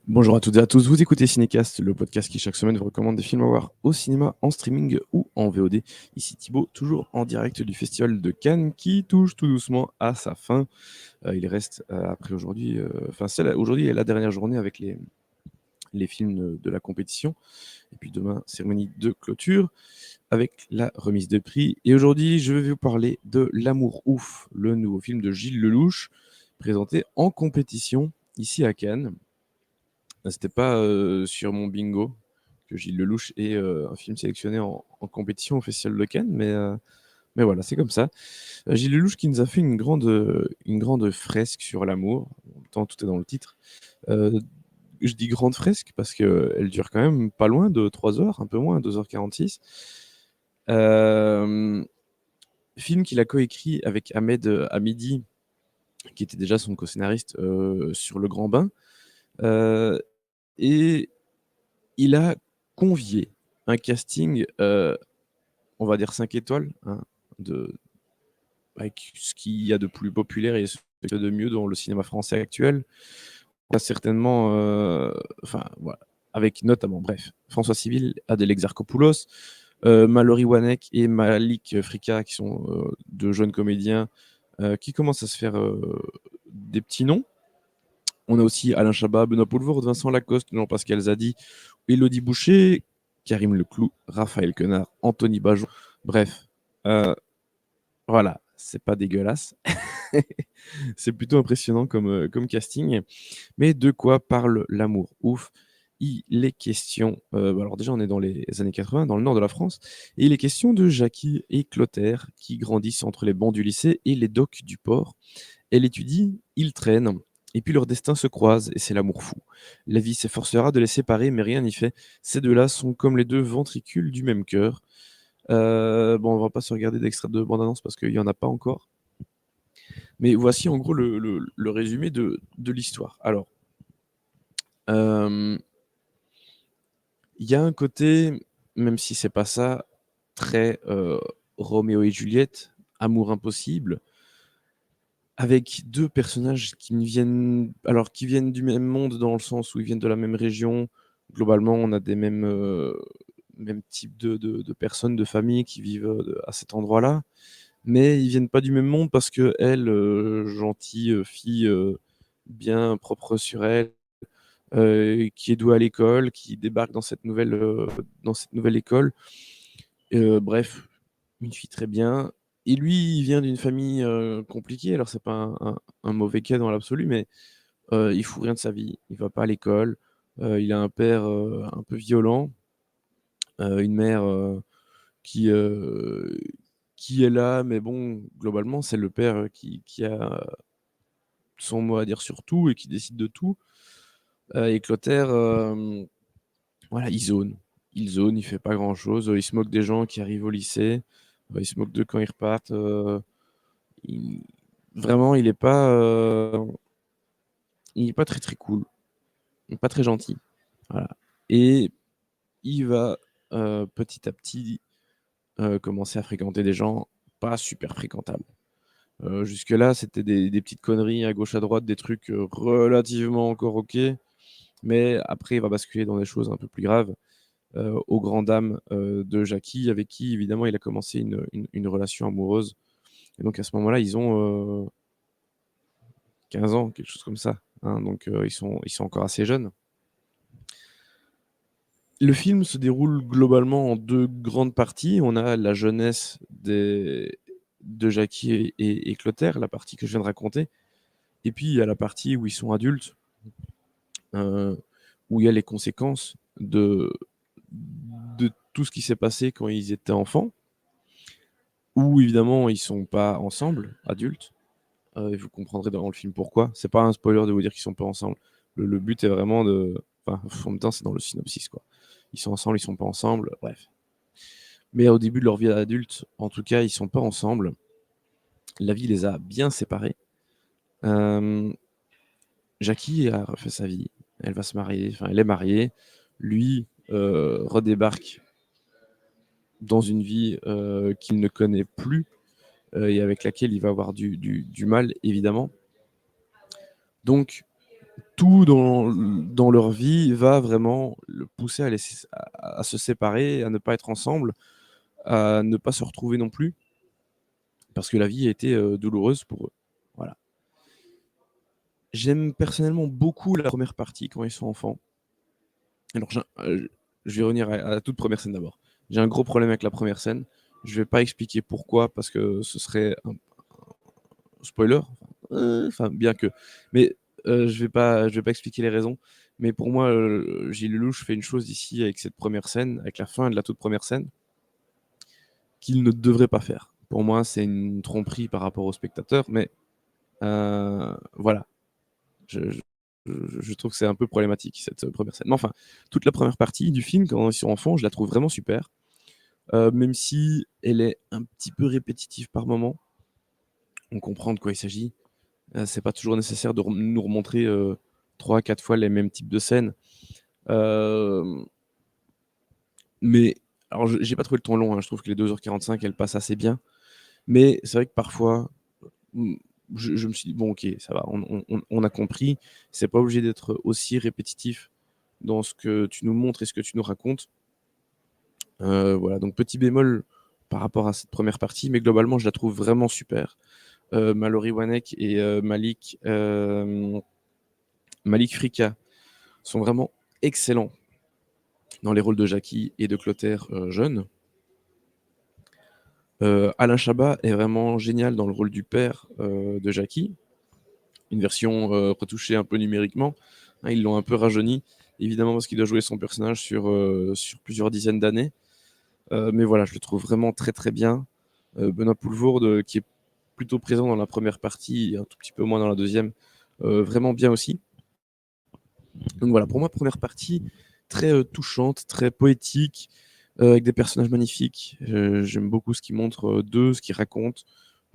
Bonjour à toutes et à tous, vous écoutez Cinécast, le podcast qui chaque semaine vous recommande des films à voir au cinéma, en streaming ou en VOD. Ici Thibaut, toujours en direct du Festival de Cannes qui touche tout doucement à sa fin. Il reste après aujourd'hui, aujourd'hui est la dernière journée avec les films de la compétition. Et puis demain, cérémonie de clôture avec la remise de prix. Et aujourd'hui, je vais vous parler de L'Amour Ouf, le nouveau film de Gilles Lelouch, présenté en compétition ici à Cannes. C'était pas sur mon bingo que Gilles Lelouch est un film sélectionné en compétition au Festival de Cannes, mais voilà, c'est comme ça. Gilles Lelouch qui nous a fait une grande fresque sur l'amour. En même temps, tout est dans le titre. Euh, je dis grande fresque parce qu'elle dure quand même pas loin de 3 heures, un peu moins, 2h46. Euh, Film qu'il a coécrit avec Ahmed Hamidi, qui était déjà son co-scénariste sur Le Grand Bain. Euh, et il a convié un casting, on va dire 5 étoiles, hein, de avec ce qu'il y a de plus populaire et ce qu'il y a de mieux dans le cinéma français actuel. On a certainement, voilà, avec notamment, bref, François Civil, Adèle Exarchopoulos, Mallory Wanek et Malik Frika, qui sont 2 jeunes comédiens qui commencent à se faire des petits noms. On a aussi Alain Chabat, Benoît Poelvoorde, Vincent Lacoste, Jean-Pascal Zadi, Élodie Boucher, Karim Leclou, Raphaël Quenard, Anthony Bajon. Bref, euh, voilà, c'est pas dégueulasse. C'est plutôt impressionnant comme casting. Mais de quoi parle l'amour ouf? Il est question, alors déjà on est dans les années 80, dans le nord de la France, et il est question de Jackie et Clotaire qui grandissent entre les bancs du lycée et les docks du port. Elle étudie, ils traînent, et puis leurs destins se croisent, et c'est l'amour fou. La vie s'efforcera de les séparer, mais rien n'y fait. Ces deux-là sont comme les deux ventricules du même cœur. Bon, on va pas se regarder d'extrait de bande-annonce parce qu'il y en a pas encore. Mais voici en gros le résumé de l'histoire. Alors, euh, il y a un côté, même si c'est pas ça, très Roméo et Juliette, amour impossible, avec deux personnages qui viennent du même monde dans le sens où ils viennent de la même région. Globalement, on a des mêmes types de personnes, de familles qui vivent à cet endroit-là. Mais ils viennent pas du même monde parce que elle, gentille fille, bien propre sur elle, qui est douée à l'école, qui débarque dans cette nouvelle école. Bref, une fille très bien. Et lui, il vient d'une famille compliquée. Alors, c'est pas un mauvais cas dans l'absolu, mais il fout rien de sa vie. Il va pas à l'école. Il a un père un peu violent, une mère qui, euh, qui est là, mais bon, globalement, c'est le père qui a son mot à dire sur tout et qui décide de tout. Et Clotaire, voilà, il zone. Il zone, il fait pas grand-chose. Il se moque des gens qui arrivent au lycée. Il se moque d'eux quand ils repartent. Il- Vraiment, il est pas très très cool. Il est pas très gentil. Voilà. Et il va petit à petit commencer à fréquenter des gens pas super fréquentables. Jusque-là, c'était des petites conneries à gauche à droite, des trucs relativement encore ok. Mais après, il va basculer dans des choses un peu plus graves, aux grandes dames de Jackie, avec qui, évidemment, il a commencé une relation amoureuse. Et donc, à ce moment-là, ils ont 15 ans, quelque chose comme ça, hein. Donc, ils sont encore assez jeunes. Le film se déroule globalement en deux grandes parties. On a la jeunesse de Jackie et Clotaire, la partie que je viens de raconter. Et puis, il y a la partie où ils sont adultes, euh, où il y a les conséquences de tout ce qui s'est passé quand ils étaient enfants, où évidemment ils sont pas ensemble, adultes. Et vous comprendrez dans le film pourquoi. C'est pas un spoiler de vous dire qu'ils sont pas ensemble. Le but est vraiment de. Enfin, en même temps, c'est dans le synopsis, quoi. Ils sont ensemble, ils sont pas ensemble, bref. Mais au début de leur vie adulte, en tout cas, ils sont pas ensemble. La vie les a bien séparés. Euh, Jackie a refait sa vie. Elle va se marier, enfin, elle est mariée. Lui redébarque dans une vie qu'il ne connaît plus et avec laquelle il va avoir du mal, évidemment. Donc, tout dans leur vie va vraiment le pousser à se séparer, à ne pas être ensemble, à ne pas se retrouver non plus, parce que la vie a été, douloureuse pour eux. Voilà. J'aime personnellement beaucoup la première partie quand ils sont enfants. Alors je vais revenir à la toute première scène d'abord. J'ai un gros problème avec la première scène. Je vais pas expliquer pourquoi, parce que ce serait un spoiler, enfin bien que. Mais, je vais pas expliquer les raisons. Mais pour moi, Gilles Lelouch fait une chose ici avec cette première scène, avec la fin de la toute première scène, qu'il ne devrait pas faire. Pour moi, c'est une tromperie par rapport au spectateur, mais voilà. Je je je trouve que c'est un peu problématique cette, première scène. Mais enfin, toute la première partie du film, quand ils sont enfants, je la trouve vraiment super. Même si elle est un petit peu répétitive par moments. On comprend de quoi il s'agit. C'est pas toujours nécessaire de nous remontrer, 3-4 fois les mêmes types de scènes. Hem, mais alors j'ai pas trouvé le temps long, hein. Je trouve que les 2h45 elles passent assez bien. Mais c'est vrai que parfois, mmh, je me suis dit: «Bon OK, ça va, on a compris. C'est pas obligé d'être aussi répétitif dans ce que tu nous montres et ce que tu nous racontes». Voilà, donc petit bémol par rapport à cette première partie, mais globalement je la trouve vraiment super. Mallory Wanek et Malik Frika sont vraiment excellents dans les rôles de Jackie et de Clotaire, jeune. Alain Chabat est vraiment génial dans le rôle du père, de Jackie. Une version, retouchée un peu numériquement, hein, ils l'ont un peu rajeuni, évidemment parce qu'il doit jouer son personnage sur plusieurs dizaines d'années. Mais voilà, je le trouve vraiment très, très bien. Benoît Poelvoorde, qui est plutôt présent dans la première partie et un tout petit peu moins dans la deuxième, vraiment bien aussi. Donc voilà, pour moi, première partie très, touchante, très poétique, avec des personnages magnifiques. J'aime beaucoup ce qu'ils montrent, d'eux, ce qu'ils racontent.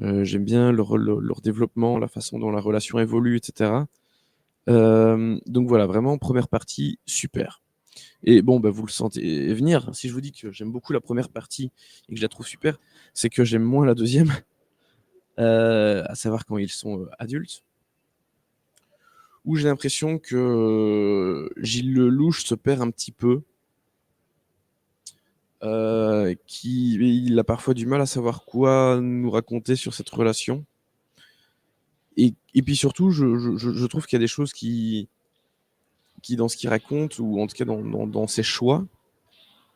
J'aime bien leur développement, la façon dont la relation évolue et cetera. Donc voilà, vraiment première partie, super. Et bon, bah, vous le sentez venir. Si je vous dis que j'aime beaucoup la première partie et que je la trouve super, c'est que j'aime moins la deuxième, à savoir quand ils sont, adultes, où j'ai l'impression que, Gilles Lelouch se perd un petit peu. Il a parfois du mal à savoir quoi nous raconter sur cette relation. Et puis surtout, je trouve qu'il y a des choses qui dans ce qu'il raconte, ou en tout cas dans ses choix,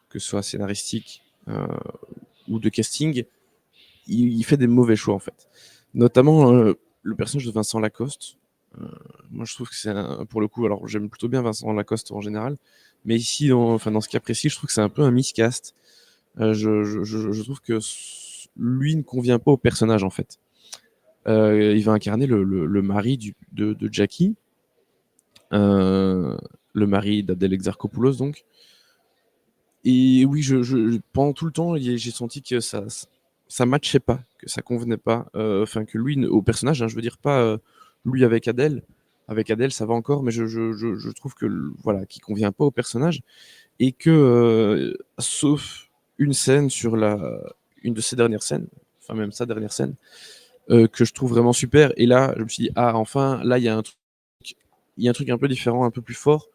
que ce soit scénaristique, ou de casting, il fait des mauvais choix en fait. Notamment, le personnage de Vincent Lacoste. Heu, Moi je trouve que c'est pour le coup, alors j'aime plutôt bien Vincent Lacoste en général, mais ici dans ce cas précis, je trouve que c'est un peu un miscast. Je trouve que lui ne convient pas au personnage en fait. Il va incarner le mari de Jackie, heu, le mari d'Adèle Exarchopoulos donc. Et oui, pendant tout le temps, j'ai senti que ça matchait pas, que ça convenait pas, enfin que lui au personnage, hein, je veux dire pas, lui avec Adèle. Avec Adèle, ça va encore, mais je trouve que voilà, qu'il convient pas au personnage, et que, sauf une scène une de ses dernières scènes, enfin même sa dernière scène, que je trouve vraiment super, et là, je me suis dit: «Ah enfin, là, il y a un truc un peu différent, un peu plus fort».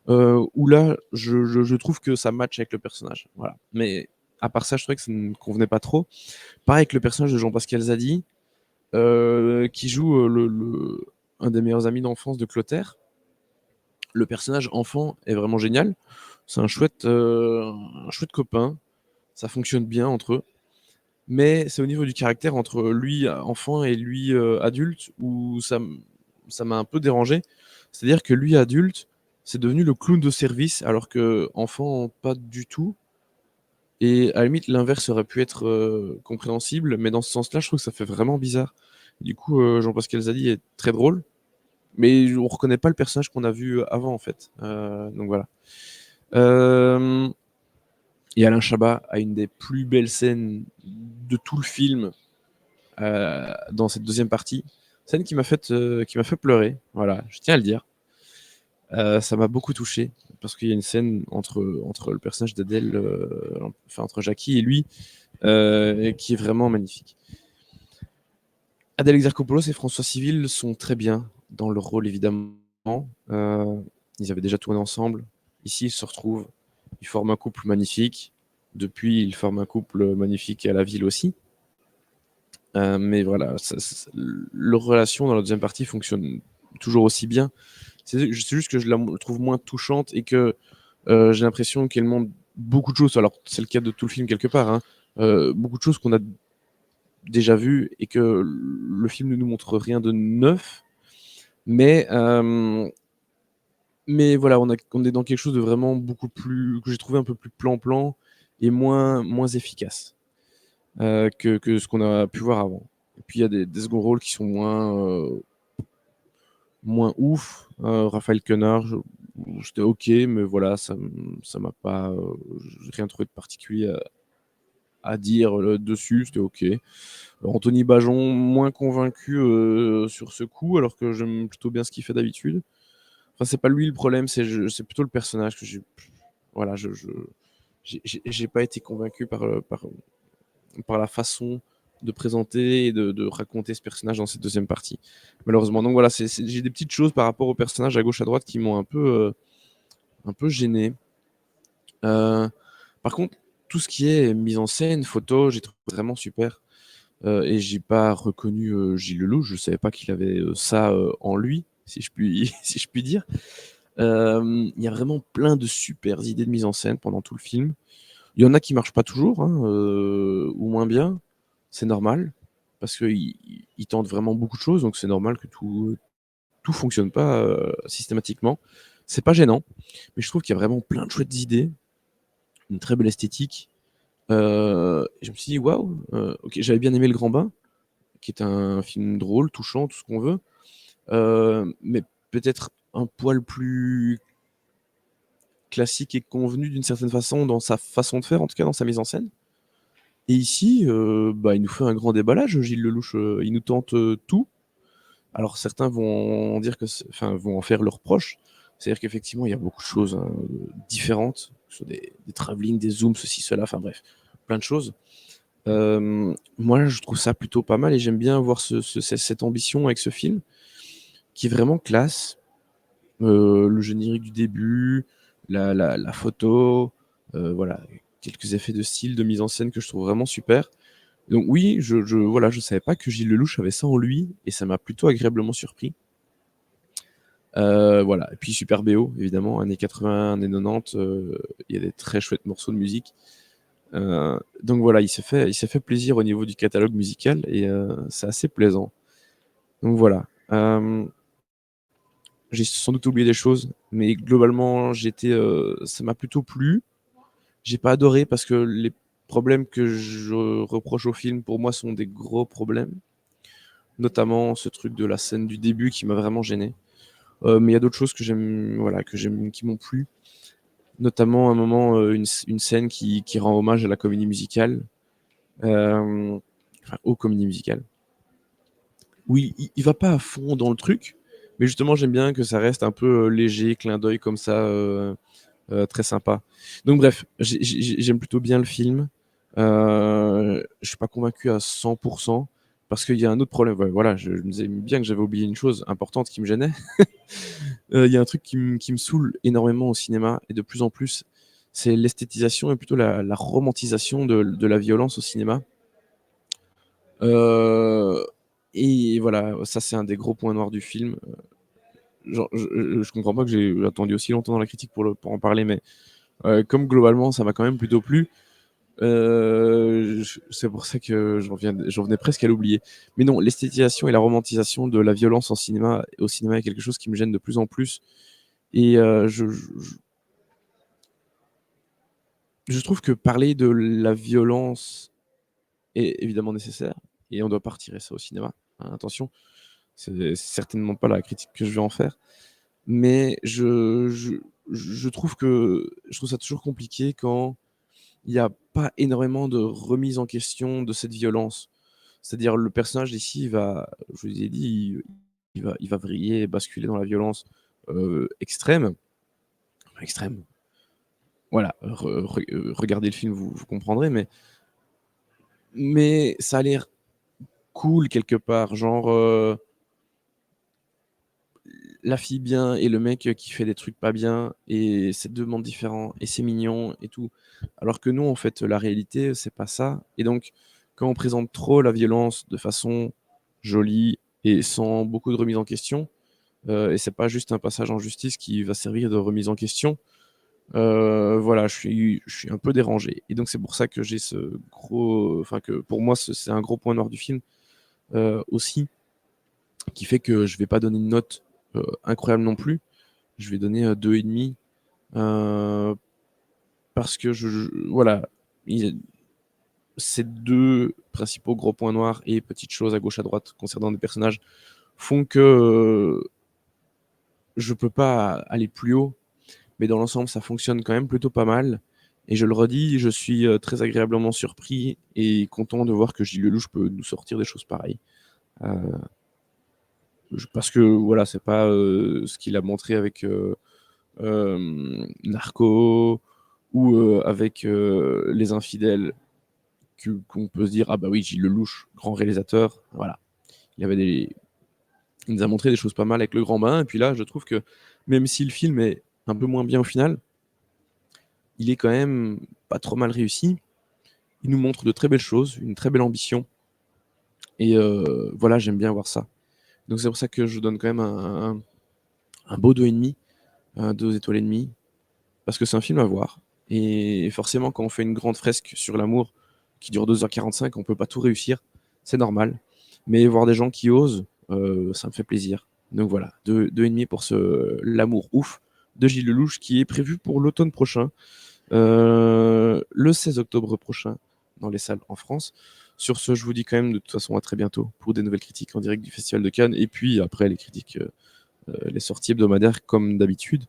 Où là, je trouve que ça match avec le personnage, voilà. Mais à part ça, je trouvais que ça ne me convenait pas trop. Pareil avec le personnage de Jean-Pascal Zadi, qui joue, un des meilleurs amis d'enfance de Clotaire. Le personnage enfant est vraiment génial. C'est un chouette copain. Ça fonctionne bien entre eux. Mais c'est au niveau du caractère entre lui, enfant, et lui, adulte, où ça m'a un peu dérangé. C'est-à-dire que lui, adulte, c'est devenu le clown de service, alors qu'enfant, pas du tout. Et à la limite, l'inverse aurait pu être, compréhensible, mais dans ce sens-là, je trouve que ça fait vraiment bizarre. Du coup, Jean-Pascal Zadi est très drôle, mais on reconnaît pas le personnage qu'on a vu avant, en fait. Donc voilà. Hem Et Alain Chabat a une des plus belles scènes de tout le film, dans cette deuxième partie. Scène qui m'a fait pleurer, voilà, je tiens à le dire. Ça m'a beaucoup touché, parce qu'il y a une scène entre le personnage d'Adèle, enfin entre Jackie et lui, qui est vraiment magnifique. Adèle Exarchopoulos et François Civil sont très bien dans leur rôle évidemment. Ils avaient déjà tourné ensemble. Ici, ils se retrouvent, ils forment un couple magnifique. Depuis, ils forment un couple magnifique à la ville aussi. Mais voilà, leur relation dans la deuxième partie fonctionne toujours aussi bien. C'est juste que je la trouve moins touchante et que j'ai l'impression qu'elle montre beaucoup de choses. Alors, c'est le cas de tout le film quelque part, hein. Beaucoup de choses qu'on a déjà vues et que le film ne nous montre rien de neuf. Mais, mais voilà, on est dans quelque chose de vraiment beaucoup plus, que j'ai trouvé un peu plus plan-plan et moins efficace que ce qu'on a pu voir avant. Et puis il y a des second rôles qui sont moins ouf. Raphaël Quenard, j'étais ok, mais voilà, ça m'a pas, j'ai rien trouvé de particulier à dire dessus, c'était ok. Anthony Bajon, moins convaincu sur ce coup, alors que j'aime plutôt bien ce qu'il fait d'habitude. Enfin, c'est pas lui le problème, c'est plutôt le personnage que j'ai. Voilà, j'ai pas été convaincu par la façon de présenter et de raconter ce personnage dans cette deuxième partie, malheureusement. Donc voilà, j'ai des petites choses par rapport au personnage à gauche à droite qui m'ont un peu gêné. Par contre, tout ce qui est mise en scène, photo, j'ai trouvé vraiment super. Et j'ai pas reconnu Gilles Lelouch, je savais pas qu'il avait ça en lui, si je puis, si je puis dire. Il y a vraiment plein de super idées de mise en scène pendant tout le film. Il y en a qui marchent pas toujours, hein, ou moins bien. C'est normal, parce qu'il tente vraiment beaucoup de choses, donc c'est normal que tout fonctionne pas systématiquement. C'est pas gênant, mais je trouve qu'il y a vraiment plein de chouettes idées, une très belle esthétique. Je me suis dit, waouh, ok, j'avais bien aimé Le Grand Bain, qui est un film drôle, touchant, tout ce qu'on veut, mais peut-être un poil plus classique et convenu d'une certaine façon dans sa façon de faire, en tout cas dans sa mise en scène. Et ici, bah, il nous fait un grand déballage, Gilles Lelouch, il nous tente tout. Alors certains vont dire enfin, vont en faire leurs proches. C'est-à-dire qu'effectivement, il y a beaucoup de choses hein, différentes, que ce soit des travelling, des zooms, ceci, cela, enfin bref, plein de choses. Moi, je trouve ça plutôt pas mal et j'aime bien voir cette ambition avec ce film, qui est vraiment classe. Le générique du début, la photo, voilà, quelques effets de style, de mise en scène que je trouve vraiment super. Donc oui, voilà, je savais pas que Gilles Lelouch avait ça en lui et ça m'a plutôt agréablement surpris. Voilà, et puis super BO, évidemment, années 80, années 90, il y a des très chouettes morceaux de musique. Donc voilà, il s'est fait plaisir au niveau du catalogue musical et c'est assez plaisant. Donc voilà. J'ai sans doute oublié des choses, mais globalement, ça m'a plutôt plu. J'ai pas adoré parce que les problèmes que je reproche au film, pour moi, sont des gros problèmes. Notamment ce truc de la scène du début qui m'a vraiment gêné. Mais il y a d'autres choses que j'aime, voilà, qui m'ont plu. Notamment un moment, une scène qui rend hommage à la comédie musicale, enfin aux comédies musicales. Oui, il va pas à fond dans le truc, mais justement j'aime bien que ça reste un peu léger, clin d'œil comme ça, très sympa. Donc bref, j'aime plutôt bien le film. Je suis pas convaincu à 100% parce qu'il y a un autre problème. Ouais, voilà, je me disais bien que j'avais oublié une chose importante qui me gênait. Il y a un truc qui me saoule énormément au cinéma et de plus en plus, c'est l'esthétisation et plutôt la romantisation de la violence au cinéma. Euh, et voilà, ça c'est un des gros points noirs du film. Genre, je comprends pas que j'ai attendu aussi longtemps dans la critique pour en parler, mais comme globalement ça m'a quand même plutôt plu, c'est pour ça que j'en venais presque à l'oublier. Mais non, l'esthétisation et la romantisation de la violence au cinéma est quelque chose qui me gêne de plus en plus. Et je trouve que parler de la violence est évidemment nécessaire et on doit pas retirer ça au cinéma. Hein, attention, c'est certainement pas la critique que je vais en faire. Mais je trouve ça toujours compliqué quand il n'y a pas énormément de remise en question de cette violence. C'est-à-dire le personnage ici, je vous ai dit, il va vriller et basculer dans la violence extrême. Enfin, extrême. Voilà, regardez le film, vous comprendrez, mais ça a l'air cool quelque part. Genre, la fille bien et le mec qui fait des trucs pas bien et c'est 2 mondes différents et c'est mignon et tout. Alors que nous, en fait, la réalité, c'est pas ça et donc quand on présente trop la violence de façon jolie et sans beaucoup de remise en question, et c'est pas juste un passage en justice qui va servir de remise en question, voilà, je suis un peu dérangé et donc c'est pour ça que j'ai ce gros enfin que pour moi, c'est un gros point noir du film, aussi, qui fait que je vais pas donner une note, incroyable non plus. Je vais donner, 2,5, heu, parce que voilà, il ces 2 principaux gros points noirs et petites choses à gauche, à droite concernant des personnages font que, je peux pas aller plus haut, mais dans l'ensemble, ça fonctionne quand même plutôt pas mal et je le redis, je suis, très agréablement surpris et content de voir que Gilles Lelouch peut nous sortir des choses pareilles. Heu, parce que voilà, c'est pas, ce qu'il a montré avec, Narcos ou, avec, Les Infidèles qu'on peut se dire: «Ah bah oui, Gilles Lelouch, grand réalisateur», voilà. Il avait des il nous a montré des choses pas mal avec Le Grand Bain et puis là, je trouve que même si le film est un peu moins bien au final, il est quand même pas trop mal réussi. Il nous montre de très belles choses, une très belle ambition et voilà, j'aime bien voir ça. Donc c'est pour ça que je donne quand même un beau 2,5, 2 étoiles et demie, parce que c'est un film à voir et forcément quand on fait une grande fresque sur l'amour qui dure 2h45, on peut pas tout réussir, c'est normal. Mais voir des gens qui osent, ça me fait plaisir. Donc voilà, 2,5 pour ce L'amour ouf de Gilles Lelouch qui est prévu pour l'automne prochain, le 16 octobre prochain dans les salles en France. Sur ce, je vous dis quand même de toute façon à très bientôt pour des nouvelles critiques en direct du Festival de Cannes et puis après les critiques, les sorties hebdomadaires comme d'habitude.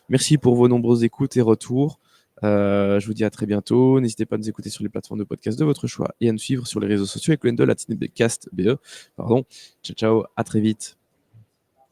Merci pour vos nombreuses écoutes et retours. Je vous dis à très bientôt. N'hésitez pas à nous écouter sur les plateformes de podcast de votre choix et à nous suivre sur les réseaux sociaux avec le handle @cinebcastbe. Pardon. Ciao, ciao, à très vite.